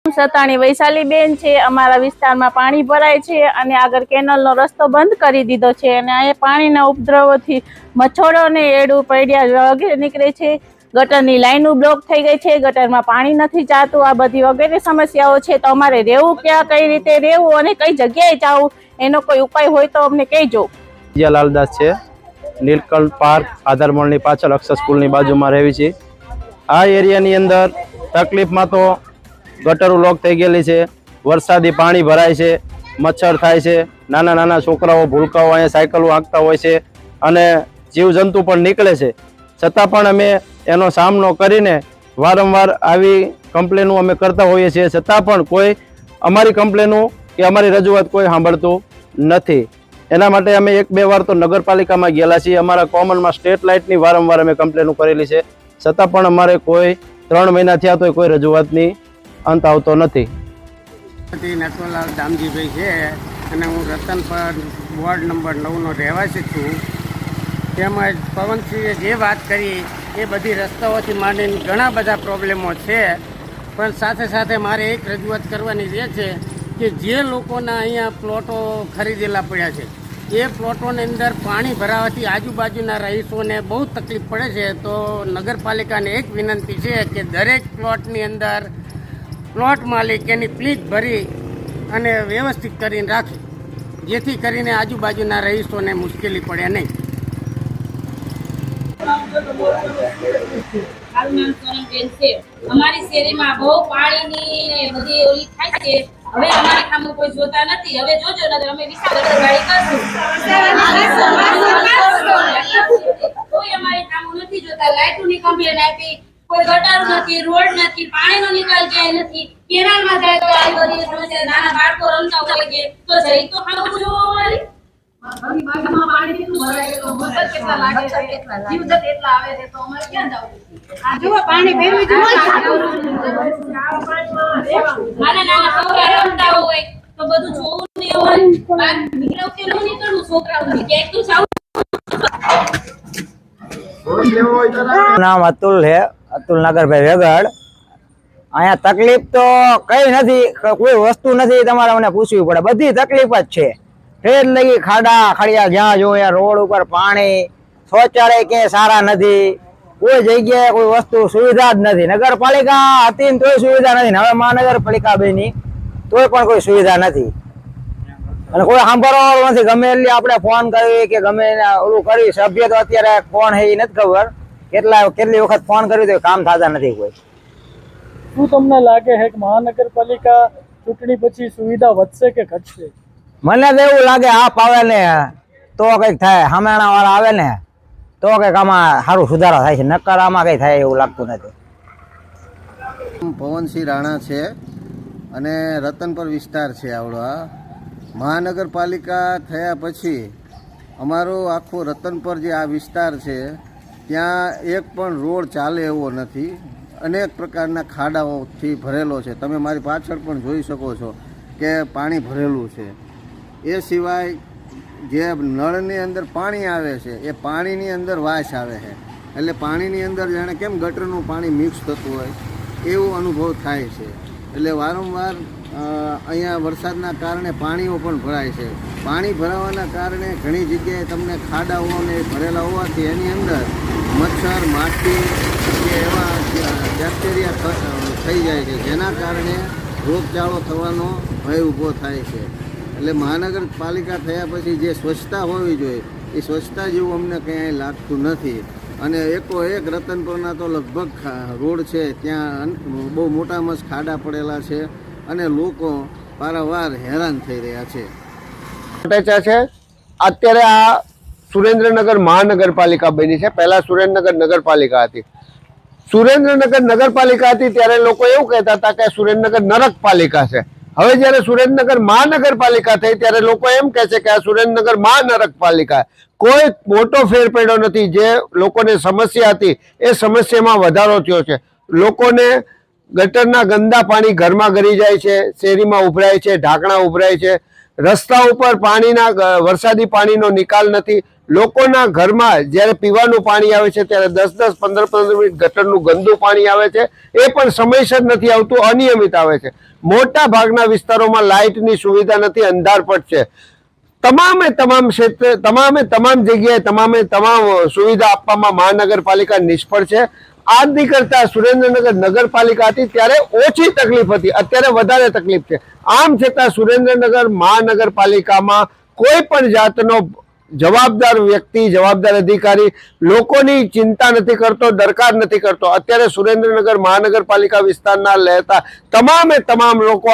સતાણી વૈશાલીબેન છે। અમારા વિસ્તારમાં પાણી ભરાય છે અને આગળ કેનલનો રસ્તો બંધ કરી દીધો છે અને અહીંયા પાણીના ઉપદ્રવથી મચ્છરો અને એડું પડ્યા વગેરે નીકળે છે। ગટરની લાઈનો બ્લોક થઈ ગઈ છે, ગટરમાં પાણી નથી જાતું। આ બધી વગેરે સમસ્યાઓ છે। તો અમારે રહેવું ક્યાં, કઈ રીતે રહેવું અને કઈ જગ્યાએ જવું, એનો કોઈ ઉપાય હોય તો અમને કહેજો। લાલદાસ છે, નીલકંઠ પાર્ક આધારમોલની પાછળ અક્ષર સ્કૂલની બાજુમાં રહેવી છે। આ એરિયાની અંદર તકલીફમાં તો ગટરો લોક થઈ ગયેલી છે, વરસાદી પાણી ભરાય છે, મચ્છર થાય છે, નાના નાના છોકરાઓ ભૂલકાઓ અહીંયા સાયકલો હાંકતા હોય છે અને જીવજંતુ પણ નીકળે છે। છતાં પણ અમે એનો સામનો કરીને વારંવાર આવી કમ્પ્લેનો અમે કરતા હોઈએ છીએ, છતાં પણ કોઈ અમારી કમ્પ્લેનો કે અમારી રજૂઆત કોઈ સાંભળતું નથી। એના માટે અમે 1-2 વાર તો નગરપાલિકામાં ગયેલા છીએ। અમારા કોમનમાં સ્ટ્રીટ લાઇટની વારંવાર અમે કમ્પ્લેનો કરેલી છે, છતાં પણ અમારે કોઈ 3 મહિના થયા તો કોઈ રજૂઆતની અંત આવતો નથી। નટવરલાલ દામજીભાઈ છે અને હું રતનપર વોર્ડ નંબર 9નો રહેવાસી છું। તેમજ પવનસિંહે જે વાત કરી એ બધી રસ્તાઓથી માંડીને ઘણા બધા પ્રોબ્લેમો છે, પણ સાથે સાથે મારે એક રજૂઆત કરવાની રહે છે કે જે લોકોના અહીંયા પ્લોટો ખરીદેલા પડ્યા છે એ પ્લોટોની અંદર પાણી ભરાવાથી આજુબાજુના રહીશોને બહુ તકલીફ પડે છે। તો નગરપાલિકાને એક વિનંતી છે કે દરેક પ્લોટની અંદર પ્લોટ માલિક એની પ્લીટ ભરી અને વ્યવસ્થિત કરીને રાખે, જેથી કરીને આજુબાજુના રહીશોને મુશ્કેલી પડે નહીં। અમારી શેરીમાં બહુ પાણીની બધી ઓલી થાય છે। હવે અમારી સામે કોઈ જોતા નથી। હવે જોજો નગર અમે વિશાળગાડી કરશું, કોઈ અમારી સામે નથી જોતા। લાઇટોની કમ્પ્લેન આપી, કોઈ ગટર નથી, રોડ નથી, પાણીનો નિકાલ ક્યાંય નથી। કેનાલમાં જાય તો આ બધી સમસ્યા, નાના બાળકો રમતા હોય છે તો જઈ તો ખાવું જોવો અમારી પાણી કેટલું ભરાય તો મચ્છર કેટલા લાગે છે, જીવજંતુ એટલા આવે છે, તો અમારે ક્યાં જવું? આ જો પાણી ભેગું જ નાના નાના છોકરા રમતા હોય તો બધું જોવું નહીં અમારે। નીકળવું કે ન નીકળવું છોકરાઓને ક્યાંક તો જાવું। નામ અતુલ है, अतुल नगरभाई वेगड़। अँ तकलीफ तो कई नहीं, कोई वस्तु नहीं तमारे मैंने पूछवी पड़े, बधी तकलीफ ज छे। ठेर लगी खाड़ा खड़िया ज्यां जो रोड पर पानी, शौचालय के सारा नहीं, कोई जगह कोई वस्तु सुविधा ज नहीं। नगरपालिका हती ने तोय सुविधा नहीं, हवे महानगरपालिका बनी तोय पण कोई सुविधा नहीं અને કોઈ સાંભળવાનું નથી। ગમે એટલી આપણે ફોન કરી કે ગમે ઓલું કરી, સભ્ય તો અત્યારે કોણ છે એ નથી ખબર, કેટલી વખત ફોન કર્યું તો કામ થતા નથી કોઈ। શું તમને લાગે છે કે મહાનગરપાલિકા ચૂંટણી પછી સુવિધા વધશે કે ઘટશે? મને તો એવું લાગે આપ આવે ને તો કંઈક થાય, સામેણા વાળા આવે ને તો કંઈક આમાં સારું સુધારા થાય છે, નકર આમાં કંઈ થાય એવું લાગતું નથી। પવનસિંહ રાણા છે અને રતનપર વિસ્તાર છે આવડો। આ મહાનગરપાલિકા થયા પછી અમારો આખો રતનપર જે આ વિસ્તાર છે ત્યાં એક પણ રોડ ચાલે એવો નથી, અનેક પ્રકારના ખાડાઓથી ભરેલો છે। તમે મારી પાછળ પણ જોઈ શકો છો કે પાણી ભરેલું છે। એ સિવાય જે નળની અંદર પાણી આવે છે એ પાણીની અંદર વાસ આવે છે, એટલે પાણીની અંદર જાણે કેમ ગટરનું પાણી મિક્સ થતું હોય એવો અનુભવ થાય છે। એટલે વારંવાર અહીંયા વરસાદના કારણે પાણીઓ પણ ભરાય છે। પાણી ભરાવાના કારણે ઘણી જગ્યાએ તમને ખાડાઓને ભરેલા હોવાથી એની અંદર મચ્છર, માખી કે એવા બેક્ટેરિયા થઈ જાય છે, જેના કારણે રોગચાળો થવાનો ભય ઊભો થાય છે। એટલે મહાનગરપાલિકા થયા પછી જે સ્વચ્છતા હોવી જોઈએ એ સ્વચ્છતા જેવું અમને ક્યાંય લાગતું નથી। અને એકોએક રતનપુરના તો લગભગ રોડ છે ત્યાં બહુ મોટા મસ્ત ખાડા પડેલા છે અને લોકો વારંવાર હેરાન થઈ રહ્યા છે। અત્યારે આ સુરેન્દ્રનગર મહાનગરપાલિકા બની છે, પહેલા સુરેન્દ્રનગર નગરપાલિકા હતી। સુરેન્દ્રનગર નગરપાલિકા હતી ત્યારે લોકો એવું કહેતા હતા કે સુરેન્દ્રનગર નરકપાલિકા છે। હવે જ્યારે સુરેન્દ્રનગર મહાનગરપાલિકા થઈ ત્યારે લોકો એમ કહે છે કે આ સુરેન્દ્રનગર મહાનગરપાલિકા। કોઈ મોટો ફેર પડ્યો નથી। જે લોકોને સમસ્યા હતી એ સમસ્યામાં વધારો થયો છે। લોકોને ગટરના ગંદા પાણી ઘરમાં ગળી જાય છે, શેરીમાં ઉભરાય છે, ઢાંકણા ઉભરાય છે, રસ્તા ઉપર પાણીના વરસાદી પાણીનો નિકાલ નથી। લોકોના ઘરમાં જ્યારે પીવાનું પાણી આવે છે ત્યારે 10-10, 15-15 મિનિટ ગટરનું ગંદુ પાણી આવે છે, એ પણ સમયસર નથી આવતું, અનિયમિત આવે છે. મોટા ભાગના વિસ્તારોમાં લાઇટની સુવિધા નથી, અંધારપટ છે. તમામે તમામ ક્ષેત્રે તમામ જગ્યાએ તમામ સુવિધા આપવામાં મહાનગરપાલિકા નિષ્ફળ છે. આજની કરતા સુરેન્દ્રનગર નગરપાલિકા હતી ત્યારે ઓછી તકલીફ હતી, અત્યારે વધારે તકલીફ છે. આમ છતાં સુરેન્દ્રનગર મહાનગરપાલિકામાં કોઈ પણ જાતનો જવાબદાર વ્યક્તિ, જવાબદાર અધિકારી લોકોની ચિંતા નથી કરતો, દરકાર નથી કરતો. અત્યારે સુરેન્દ્રનગર મહાનગરપાલિકા વિસ્તારના રહેતા તમામ લોકો